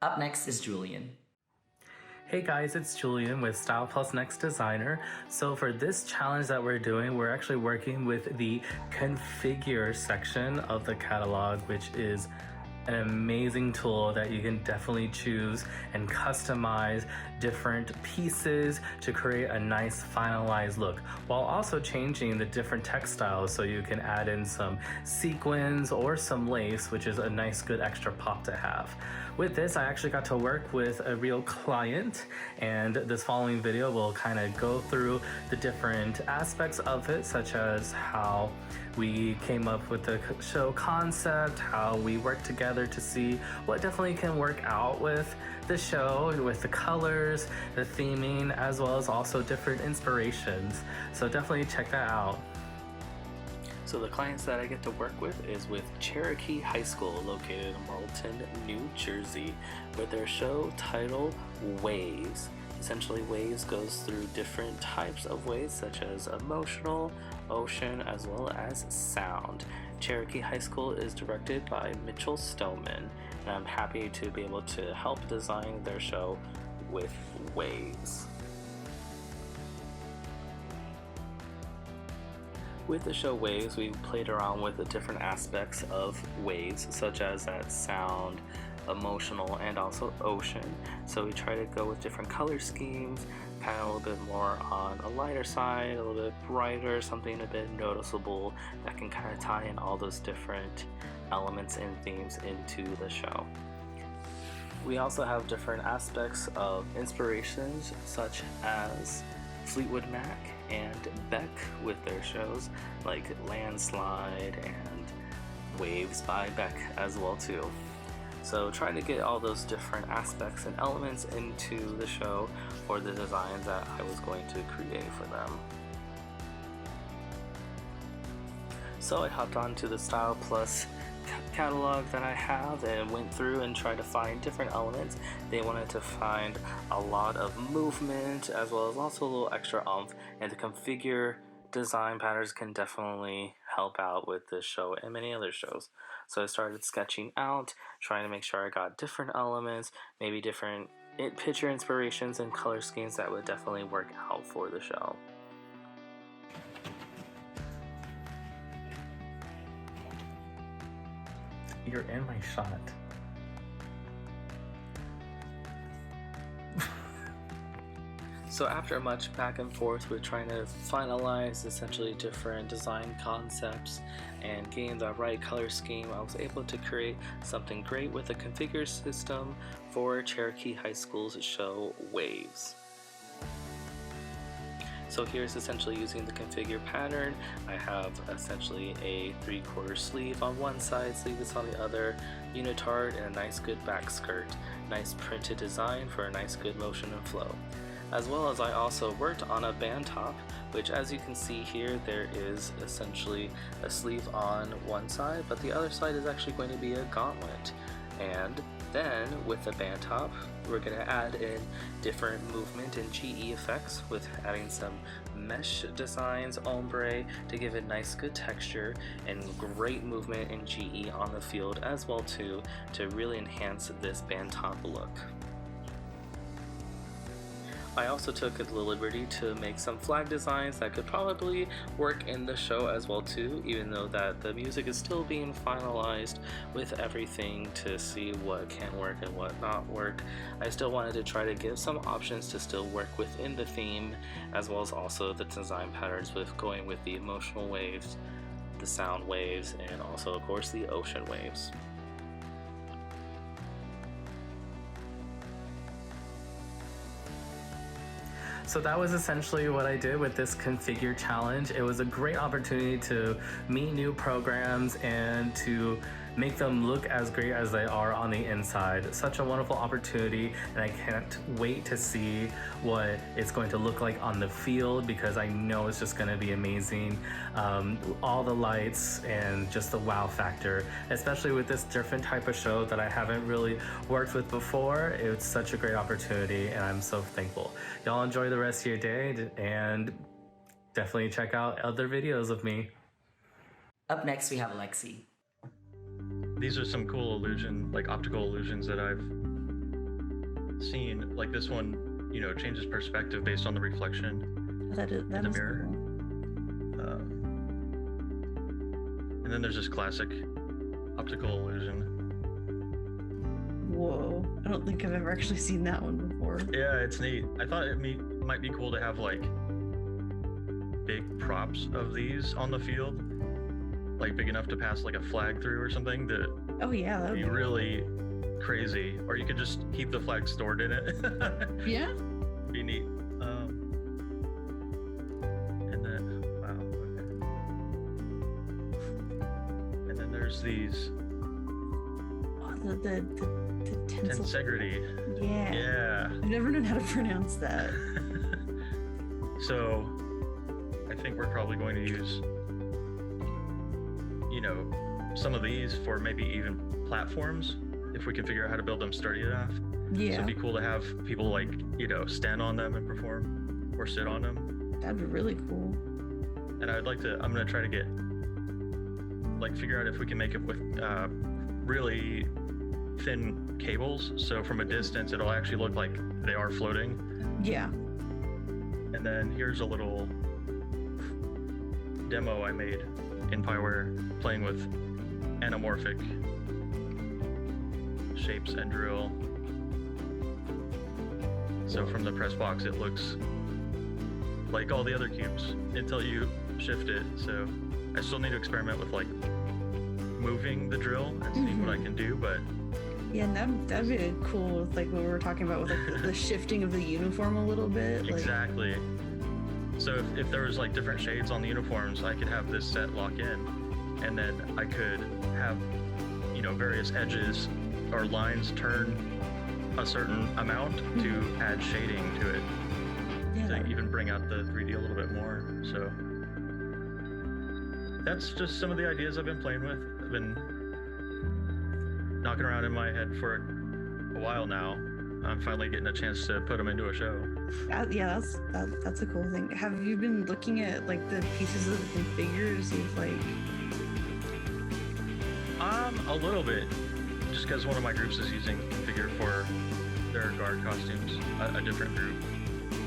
Up next is Julian. Hey guys, it's Julian with Styleplus Next Designer. So for this challenge that we're doing, we're actually working with the configure section of the catalog, which is an amazing tool that you can definitely choose and customize different pieces to create a nice finalized look, while also changing the different textiles so you can add in some sequins or some lace, which is a nice good extra pop to have. With this, I actually got to work with a real client, and this following video will kind of go through the different aspects of it, such as how we came up with the show concept, how we worked together to see what definitely can work out with the show, with the colors, the theming, as well as also different inspirations. So definitely check that out. So the clients that I get to work with is with Cherokee High School, located in Marlton, New Jersey, with their show titled Waves. Essentially, Waves goes through different types of waves, such as emotional, ocean, as well as sound. Cherokee High School is directed by Mitchell Stoneman, and I'm happy to be able to help design their show with Waves. With the show Waves, we played around with the different aspects of waves, such as that sound, emotional, and also ocean. So we try to go with different color schemes, kind of a little bit more on a lighter side, a little bit brighter, something a bit noticeable that can kind of tie in all those different elements and themes into the show. We also have different aspects of inspirations, such as Fleetwood Mac and Beck with their shows like Landslide and Waves by Beck as well too. So trying to get all those different aspects and elements into the show for the designs that I was going to create for them. So I hopped onto the Styleplus catalog that I have and went through and tried to find different elements. They wanted to find a lot of movement as well as also a little extra oomph, and the configure design patterns can definitely help out with this show and many other shows. So I started sketching out, trying to make sure I got different elements, maybe different picture inspirations and color schemes that would definitely work out for the show. You're in my shot. So after much back and forth with trying to finalize essentially different design concepts and getting the right color scheme, I was able to create something great with a configure system for Cherokee High School's show Waves. So here's essentially using the configure pattern. I have essentially a 3/4 sleeve on one side, sleeveless on the other, unitard, and a nice good back skirt. Nice printed design for a nice good motion and flow. As well as I also worked on a band top, which as you can see here, there is essentially a sleeve on one side, but the other side is actually going to be a gauntlet. And then with the band top, we're going to add in different movement and GE effects with adding some mesh designs, ombre, to give it nice good texture and great movement and GE on the field as well too, to really enhance this band top look. I also took the liberty to make some flag designs that could probably work in the show as well too, even though that the music is still being finalized with everything to see what can work and what not work. I still wanted to try to give some options to still work within the theme, as well as also the design patterns with going with the emotional waves, the sound waves, and also of course the ocean waves. So that was essentially what I did with this configure challenge. It was a great opportunity to meet new programs and to make them look as great as they are on the inside. Such a wonderful opportunity, and I can't wait to see what it's going to look like on the field, because I know it's just going to be amazing. All the lights and just the wow factor, especially with this different type of show that I haven't really worked with before. It's such a great opportunity, and I'm so thankful. Y'all enjoy the rest of your day, and definitely check out other videos of me. Up next, we have Alexi. These are some cool illusion, like optical illusions that I've seen like this one, you know, changes perspective based on the reflection That in the is mirror. cool. And then there's this classic optical illusion. Whoa, I don't think I've ever actually seen that one before. Yeah, it's neat. I thought it might be cool to have like big props of these on the field, like big enough to pass like a flag through or something. That Oh yeah, that would would be really crazy. Or you could just keep the flag stored in it. Yeah. Be neat. And then wow. Okay. And then there's these Oh, the tinsel. tensegrity. Yeah. Yeah. I've never known how to pronounce that. So I think we're probably going to use, you know, some of these for maybe even platforms if we can figure out how to build them sturdy enough. So Yeah, it'd be cool to have people like, you know, stand on them and perform or sit on them. that'd be really cool. And I'm gonna try to get, like, figure out if we can make it with really thin cables. So from a distance, it'll actually look like they are floating. Yeah. And then here's a little demo I made in Pyware playing with anamorphic shapes and drill. So from the press box, it looks like all the other cubes until you shift it. So I still need to experiment with like moving the drill and seeing what I can do, but Yeah, and that'd be cool with like what we were talking about with like the shifting of the uniform a little bit. Like, exactly. So if there was like different shades on the uniforms, I could have this set lock in, and then I could have, you know, various edges or lines turn a certain amount to add shading to it, yeah, to even bring out the 3D a little bit more. So that's just some of the ideas I've been playing with. I've been knocking around in my head for a while now. I'm finally getting a chance to put them into a show. yeah, that's a cool thing. Have you been looking at like the pieces of the configure to see if like? A little bit, just because one of my groups is using configure for their guard costumes, a different group.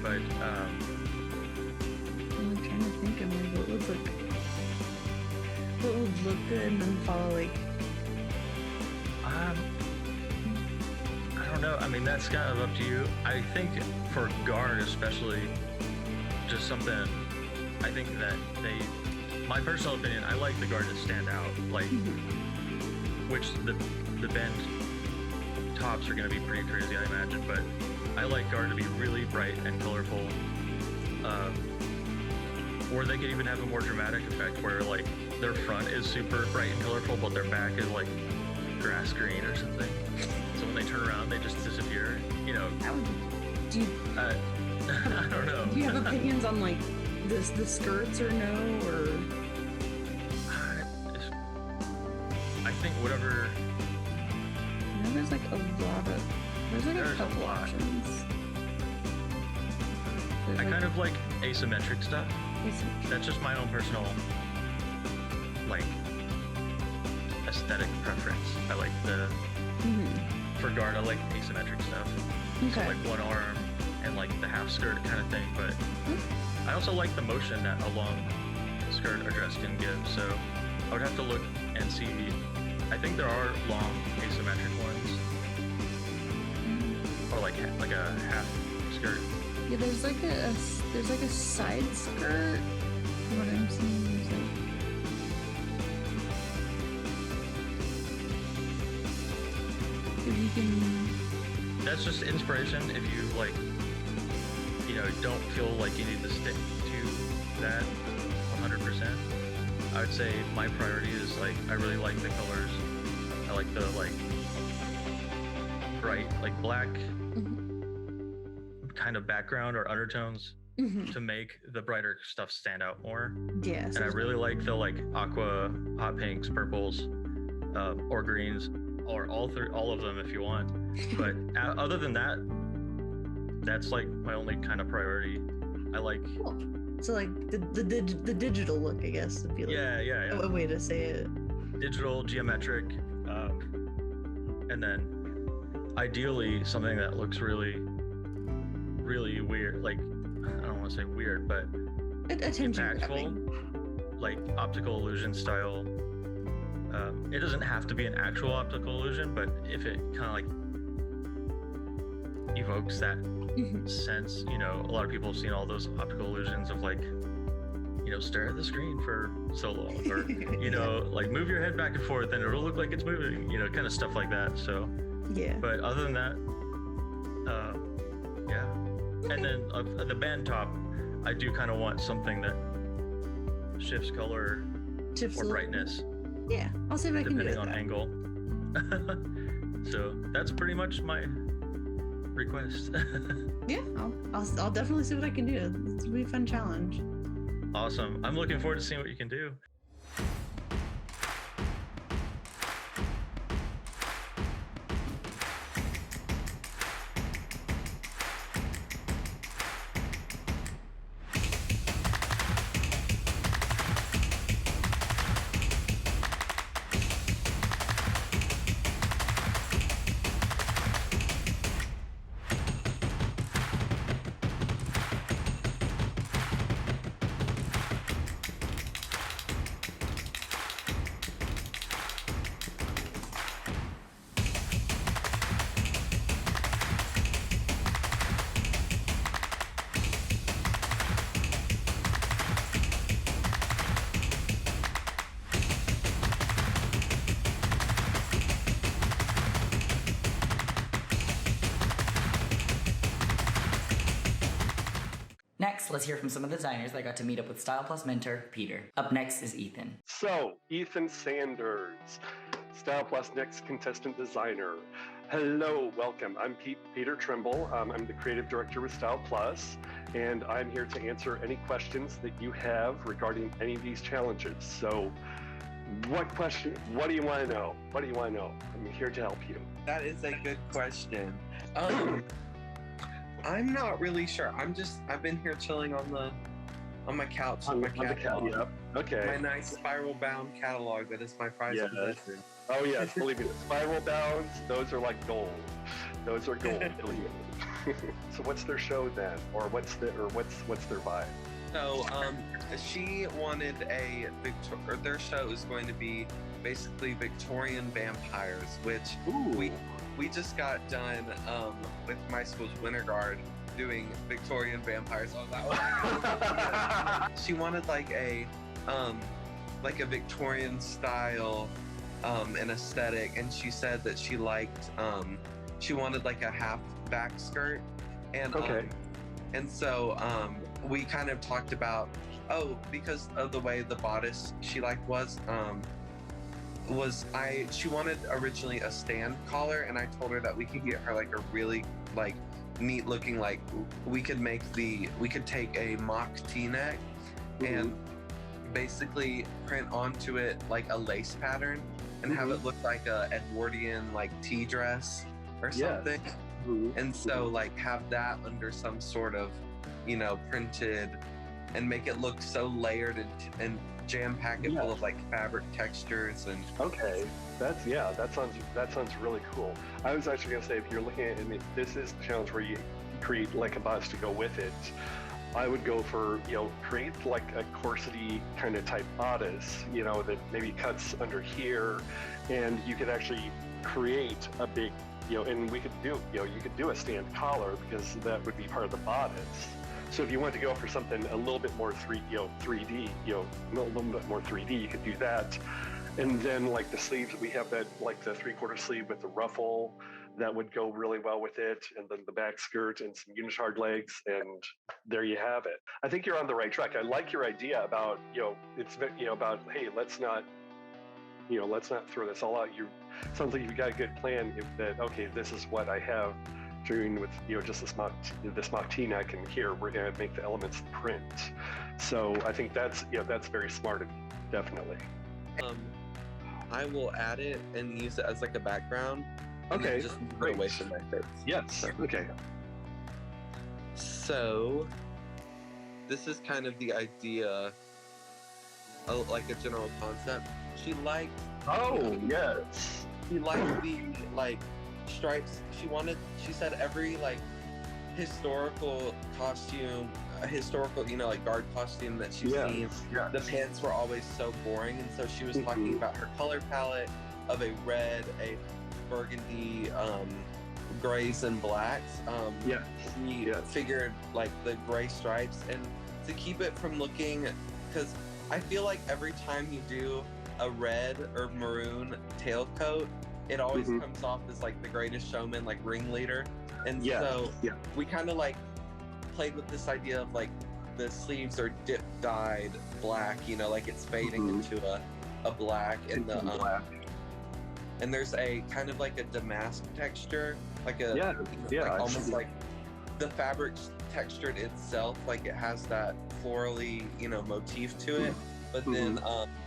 But I'm trying to think of like what would look good and then follow like. I don't know. I mean, that's kind of up to you. I think for guard especially, just something. I think that my personal opinion, I like the guard to stand out, like. Which the bend tops are going to be pretty crazy, I imagine, but I like guard to be really bright and colorful. Or they could even have a more dramatic effect where like their front is super bright and colorful, but their back is like grass green or something. So when they turn around, they just disappear. You know. Do you? I don't know. Do you have opinions on like the skirts or no or? I think whatever. I know there's like a lot of. There's like a couple lot. options. There's I kind of like asymmetric stuff. That's just my own personal, like, aesthetic preference. I like the, for guard, I like asymmetric stuff. Okay. So like one arm and like the half skirt kind of thing, but I also like the motion that a long skirt or dress can give. So I would have to look and see. I think there are long asymmetric ones, or like a half skirt. Yeah, there's like a side skirt. What I'm seeing is like. If you can. That's just inspiration. If you like, you know, don't feel like you need to stick to that 100%. I would say my priority is like I really like the colors. I like the like bright, like black kind of background or undertones to make the brighter stuff stand out more. Yes. And I really like the like aqua, hot pinks, purples, or greens, or all of them if you want. But other than that, that's like my only kind of priority. I like. Cool. So like the digital look, I guess, would be like Yeah. a way to say it. Digital, geometric, and then ideally something that looks really, really weird. Like, I don't want to say weird, but Attention impactful, grabbing. like optical illusion style. It doesn't have to be an actual optical illusion, but if it kind of like evokes that sense, you know, a lot of people have seen all those optical illusions of like, you know, stare at the screen for so long, or you know, like move your head back and forth and it'll look like it's moving, you know, kind of stuff like that. So Yeah. but other than that, yeah. And then the band top, I do kind of want something that shifts color Chips or a little- brightness Yeah, I'll see if I can do it. depending on angle. So that's pretty much my request. Yeah, I'll definitely see what I can do. It's gonna be a fun challenge. Awesome. I'm looking forward to seeing what you can do. Next, let's hear from some of the designers that got to meet up with Styleplus mentor, Peter. Up next is Ethan. So, Ethan Sanders, Styleplus Next Contestant Designer. Hello, welcome. I'm Peter Trimble. I'm the creative director with Styleplus, and I'm here to answer any questions that you have regarding any of these challenges. So, what do you want to know? What do you want to know? I'm here to help you. That is a good question. I'm not really sure. I've been here chilling on my couch On with my the catalog. Yep. Okay. My nice spiral bound catalog that is my prized Yes. possession. Oh yes, believe me, the spiral bounds, those are like gold. Those are gold, believe me. So what's their show then? Or what's their vibe? So she wanted their show is going to be basically Victorian vampires, which Ooh. we just got done with my school's Winter Guard doing Victorian vampires. I was like, oh my God. She wanted like a Victorian style and aesthetic, and she said that she liked she wanted like a half back skirt, and Okay. and so we kind of talked about because of the way the bodice she liked she wanted originally a stand collar, and I told her that we could get her like a really like neat looking, like we could take a mock t-neck and basically print onto it like a lace pattern and have it look like a Edwardian like tea dress or something. And so like have that under some sort of, you know, printed, and make it look so layered and jam pack it full of like fabric textures and Okay, that sounds really cool. I was actually gonna say, if you're looking at, and if this is the challenge where you create like a bodice to go with it, I would go for, you know, create like a corsety kind of type bodice, you know, that maybe cuts under here, and you could actually create a big, you know, and we could do, you know, you could do a stand collar because that would be part of the bodice. So if you want to go for something a little bit more 3D, a little bit more 3D, you could do that. And then like the sleeves, we have that like the 3/4 sleeve with the ruffle that would go really well with it, and then the back skirt and some unitard legs, and there you have it. I think you're on the right track. I like your idea about, you know, about, hey, let's not throw this all out. Sounds like you've got a good plan. That okay, this is what I have doing with, you know, just this mock t-neck, and here we're going to make the elements print. So I think that's very smart of you, definitely. I will add it and use it as like a background. And then Okay, just move great. it away from my face. Yes. Okay. So this is kind of the idea, like a general concept. She liked Oh yes. the like stripes. She said every like historical costume, historical, you know, like guard costume that she's seen, the pants were always so boring. And so she was talking about her color palette of a red, a burgundy, grays and blacks. She figured like the gray stripes, and to keep it from looking, because I feel like every time you do a red or maroon tailcoat, it always comes off as like the Greatest Showman, like ringleader. And so we kind of like played with this idea of like the sleeves are dip dyed black, you know, like it's fading into a black, and the and there's a kind of like a damask texture, like a like almost like the fabric textured itself, like it has that florally, you know, motif to it. But then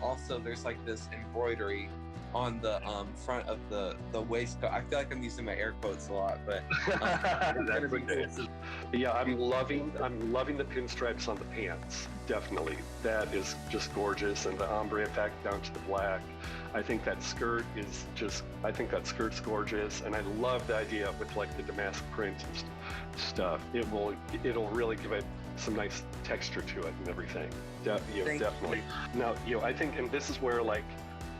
also there's like this embroidery on the front of the waistcoat. I feel like I'm using my air quotes a lot, but that's okay. Yeah, I'm loving the pinstripes on the pants. Definitely, that is just gorgeous, and the ombre effect down to the black. I think that skirt's gorgeous, and I love the idea with like the damask print and stuff. It'll really give it some nice texture to it and everything. Definitely. Now, I think, and this is where like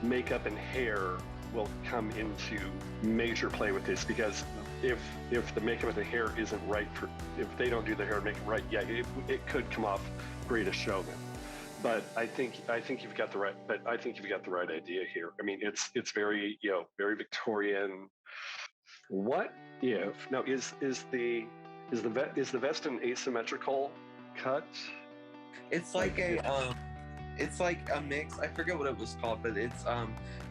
makeup and hair will come into major play with this, because if the makeup and the hair isn't right if they don't do the hair and make it right, it could come off Greatest Showman. But I think you've got the right idea here. I mean, it's very very Victorian. What if now is the vest an asymmetrical cut? It's like it's like a mix. I forget what it was called, but it's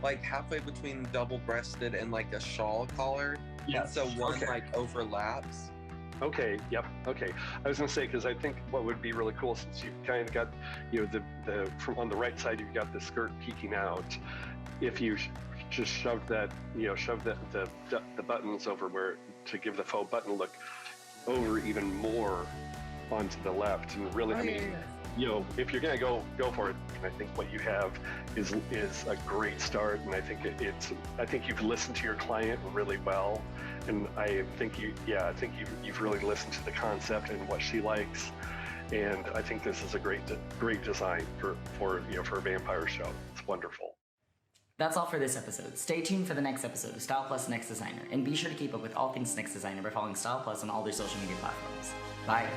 like halfway between double-breasted and like a shawl collar. Yeah. So one like overlaps. Okay. Yep. Okay. I was gonna say, because I think what would be really cool, since you've kind of got the from on the right side you've got the skirt peeking out, if you just shove the buttons over where to give the faux button look over even more onto the left, and really if you're gonna go for it, I think what you have is a great start, and I think I think you've listened to your client really well, and I think you've really listened to the concept and what she likes, and I think this is a great design for a vampire show. It's wonderful. That's all for this episode. Stay tuned for the next episode of Styleplus Next Designer, and be sure to keep up with all things Next Designer by following Styleplus on all their social media platforms. Bye!